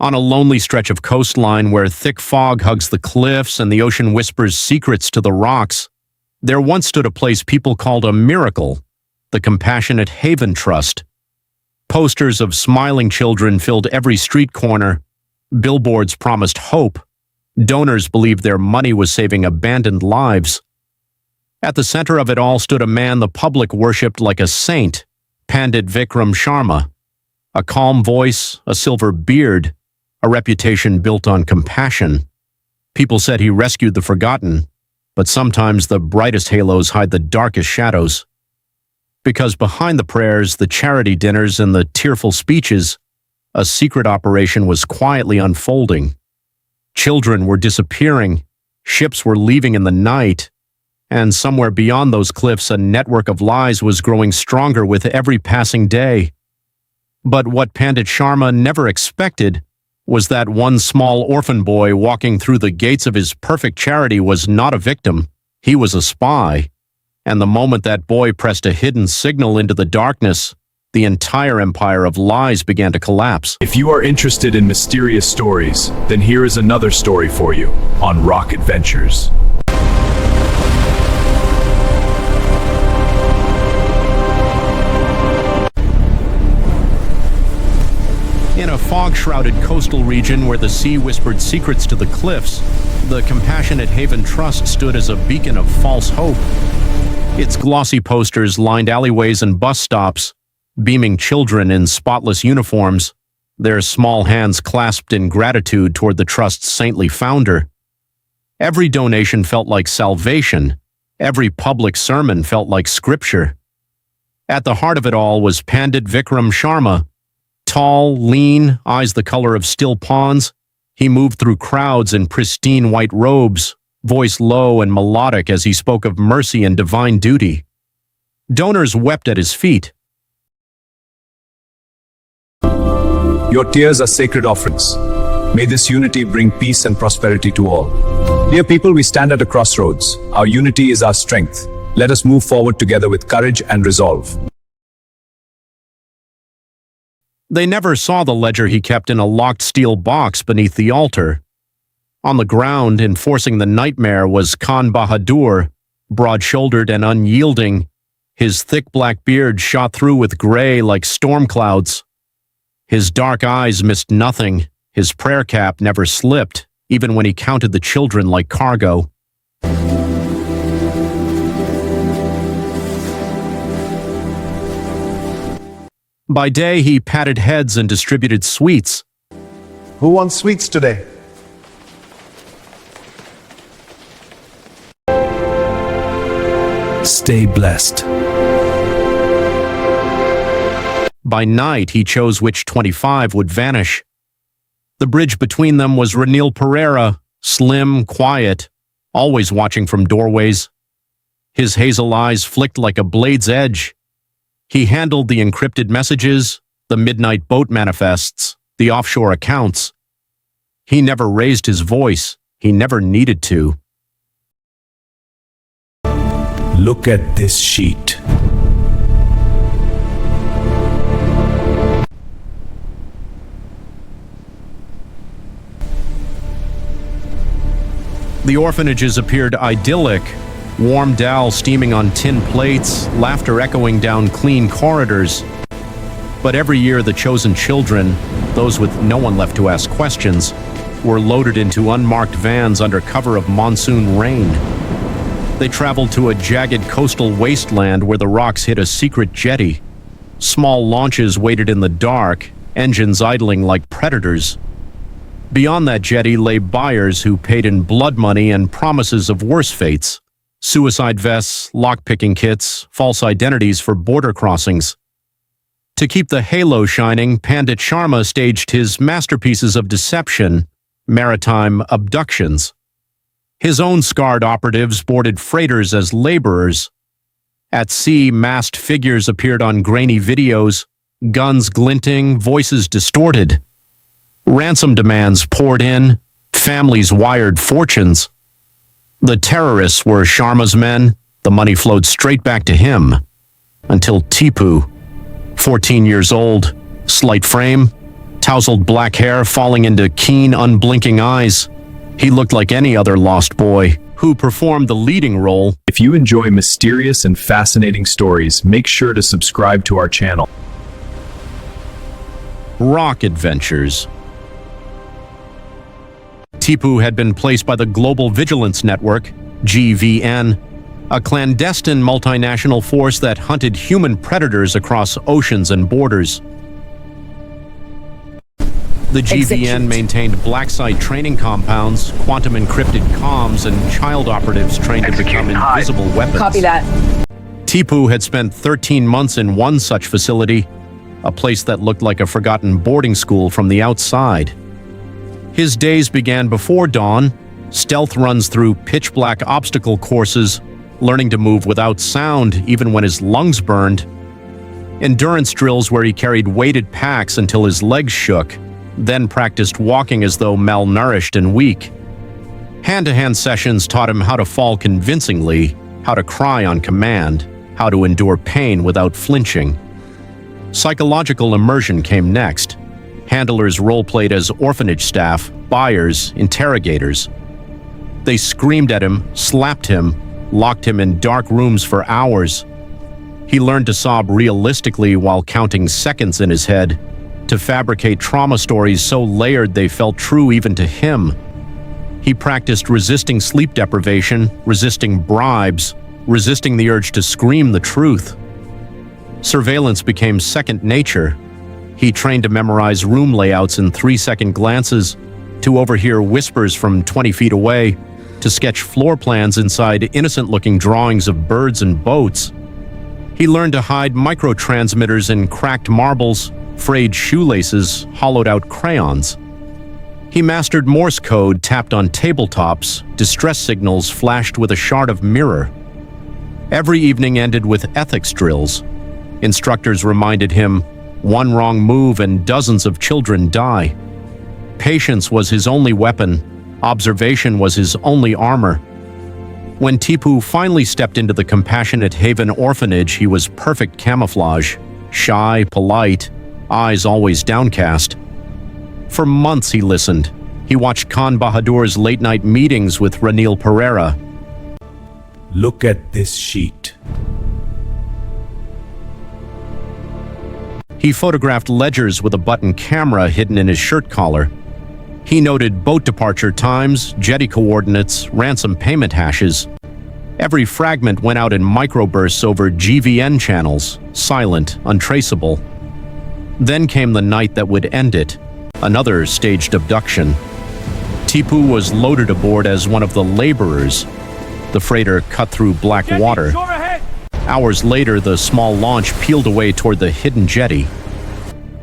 On a lonely stretch of coastline where thick fog hugs the cliffs and the ocean whispers secrets to the rocks, there once stood a place people called a miracle, the Compassionate Haven Trust. Posters of smiling children filled every street corner. Billboards promised hope. Donors believed their money was saving abandoned lives. At the center of it all stood a man the public worshipped like a saint, Pandit Vikram Sharma. A calm voice, a silver beard, a reputation built on compassion. People said he rescued the forgotten, but sometimes the brightest halos hide the darkest shadows. Because behind the prayers, the charity dinners, and the tearful speeches, a secret operation was quietly unfolding. Children were disappearing, ships were leaving in the night, and somewhere beyond those cliffs a network of lies was growing stronger with every passing day. But what Pandit Sharma never expected was that one small orphan boy walking through the gates of his perfect charity was not a victim, he was a spy. And the moment that boy pressed a hidden signal into the darkness, the entire empire of lies began to collapse. If you are interested in mysterious stories, then here is another story for you on Rock Adventures. In a fog-shrouded coastal region where the sea whispered secrets to the cliffs, the Compassionate Haven Trust stood as a beacon of false hope. Its glossy posters lined alleyways and bus stops, beaming children in spotless uniforms, their small hands clasped in gratitude toward the trust's saintly founder. Every donation felt like salvation. Every public sermon felt like scripture. At the heart of it all was Pandit Vikram Sharma. Tall, lean, eyes the color of still ponds, he moved through crowds in pristine white robes, voice low and melodic as he spoke of mercy and divine duty. Donors wept at his feet. Your tears are sacred offerings. May this unity bring peace and prosperity to all. Dear people, we stand at a crossroads. Our unity is our strength. Let us move forward together with courage and resolve. They never saw the ledger he kept in a locked steel box beneath the altar. On the ground, enforcing the nightmare, was Khan Bahadur, broad-shouldered and unyielding. His thick black beard shot through with gray like storm clouds. His dark eyes missed nothing. His prayer cap never slipped, even when he counted the children like cargo. By day, he patted heads and distributed sweets. Who wants sweets today? Stay blessed. By night, he chose which 25 would vanish. The bridge between them was Ranil Pereira, slim, quiet, always watching from doorways. His hazel eyes flicked like a blade's edge. He handled the encrypted messages, the midnight boat manifests, the offshore accounts. He never raised his voice. He never needed to. Look at this sheet. The orphanages appeared idyllic. Warm dal steaming on tin plates, laughter echoing down clean corridors. But every year the chosen children, those with no one left to ask questions, were loaded into unmarked vans under cover of monsoon rain. They traveled to a jagged coastal wasteland where the rocks hid a secret jetty. Small launches waited in the dark, engines idling like predators. Beyond that jetty lay buyers who paid in blood money and promises of worse fates. Suicide vests, lockpicking kits, false identities for border crossings. To keep the halo shining, Pandit Sharma staged his masterpieces of deception, maritime abductions. His own scarred operatives boarded freighters as laborers. At sea, masked figures appeared on grainy videos, guns glinting, voices distorted. Ransom demands poured in, families wired fortunes. The terrorists were Sharma's men. The money flowed straight back to him. Until Tipu, 14 years old, slight frame, tousled black hair falling into keen, unblinking eyes. He looked like any other lost boy who performed the leading role. If you enjoy mysterious and fascinating stories, make sure to subscribe to our channel. Rock Adventures. Tipu had been placed by the Global Vigilance Network, GVN, a clandestine multinational force that hunted human predators across oceans and borders. The GVN maintained black site training compounds, quantum encrypted comms, and child operatives trained to become invisible weapons. Copy that. Tipu had spent 13 months in one such facility, a place that looked like a forgotten boarding school from the outside. His days began before dawn, stealth runs through pitch-black obstacle courses, learning to move without sound even when his lungs burned, endurance drills where he carried weighted packs until his legs shook, then practiced walking as though malnourished and weak. Hand-to-hand sessions taught him how to fall convincingly, how to cry on command, how to endure pain without flinching. Psychological immersion came next. Handlers role-played as orphanage staff, buyers, interrogators. They screamed at him, slapped him, locked him in dark rooms for hours. He learned to sob realistically while counting seconds in his head, to fabricate trauma stories so layered they felt true even to him. He practiced resisting sleep deprivation, resisting bribes, resisting the urge to scream the truth. Surveillance became second nature. He trained to memorize room layouts in 3-second glances, to overhear whispers from 20 feet away, to sketch floor plans inside innocent-looking drawings of birds and boats. He learned to hide microtransmitters in cracked marbles, frayed shoelaces, hollowed-out crayons. He mastered Morse code tapped on tabletops, distress signals flashed with a shard of mirror. Every evening ended with ethics drills. Instructors reminded him, one wrong move and dozens of children die. Patience was his only weapon. Observation was his only armor. When Tipu finally stepped into the Compassionate Haven orphanage, he was perfect camouflage, shy, polite, eyes always downcast. For months he listened. He watched Khan Bahadur's late-night meetings with Ranil Pereira. Look at this sheet. He photographed ledgers with a button camera hidden in his shirt collar. He noted boat departure times, jetty coordinates, ransom payment hashes. Every fragment went out in microbursts over GVN channels, silent, untraceable. Then came the night that would end it, another staged abduction. Tipu was loaded aboard as one of the laborers. The freighter cut through black water. Hours later, the small launch peeled away toward the hidden jetty.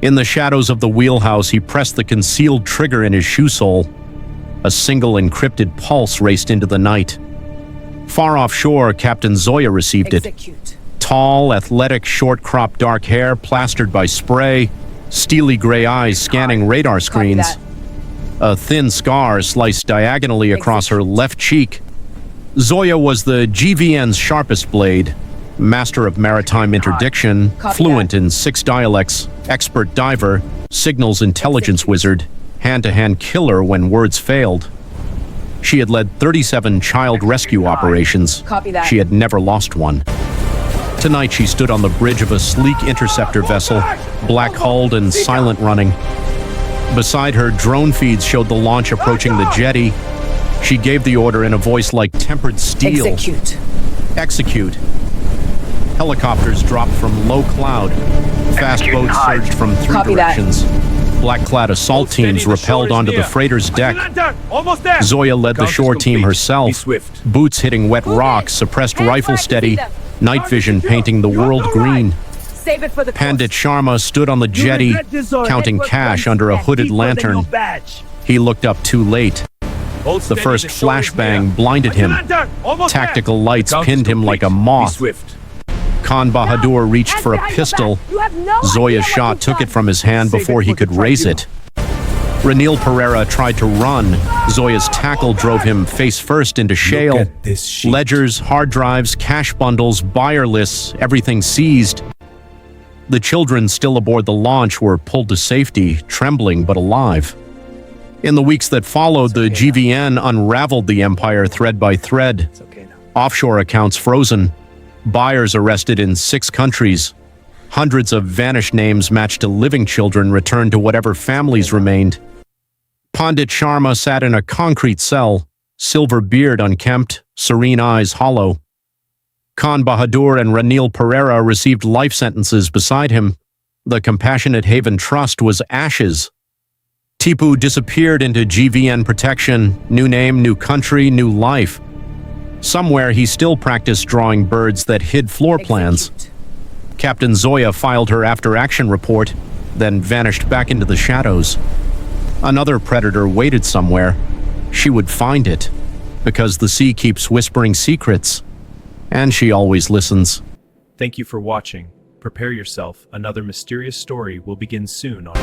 In the shadows of the wheelhouse, he pressed the concealed trigger in his shoe sole. A single encrypted pulse raced into the night. Far offshore, Captain Zoya received it. Tall, athletic, short-cropped dark hair plastered by spray, steely gray eyes scanning radar screens. A thin scar sliced diagonally across her left cheek. Zoya was the GVN's sharpest blade, master of maritime interdiction, fluent in 6 dialects, expert diver, signals intelligence wizard, hand-to-hand killer when words failed. She had led 37 child rescue operations. She had never lost one. Tonight she stood on the bridge of a sleek interceptor vessel, black-hulled and silent running. Beside her, drone feeds showed the launch approaching the jetty. She gave the order in a voice like tempered steel. Execute. Execute. Helicopters dropped from low cloud. Fast boats surged from 3 directions. Black-clad assault teams rappelled onto the freighter's deck. Zoya led the shore team herself. Boots hitting wet rocks, suppressed rifle steady, night vision painting the world green. Pandit Sharma stood on the jetty, counting cash under a hooded lantern. He looked up too late. The first flashbang blinded him. Tactical lights pinned him like a moth. Khan Bahadur reached for a pistol. Zoya's shot took it from his hand before he could raise it. Ranil Pereira tried to run. Zoya's tackle drove him face first into shale. Ledgers, hard drives, cash bundles, buyer lists, everything seized. The children still aboard the launch were pulled to safety, trembling but alive. In the weeks that followed, the GVN unraveled the empire thread by thread. Offshore accounts frozen, buyers arrested in 6 countries, hundreds of vanished names matched to living children returned to whatever families remained. Pandit Sharma sat in a concrete cell, silver beard unkempt, serene eyes hollow. Khan Bahadur and Ranil Pereira received life sentences beside him. The Compassionate Haven Trust was ashes. Tipu disappeared into GVN protection, new name, new country, new life. Somewhere he still practiced drawing birds that hid floor plans. Captain Zoya filed her after-action report, then vanished back into the shadows. Another predator waited somewhere. She would find it, because the sea keeps whispering secrets, and she always listens. Thank you for watching. Prepare yourself, another mysterious story will begin soon on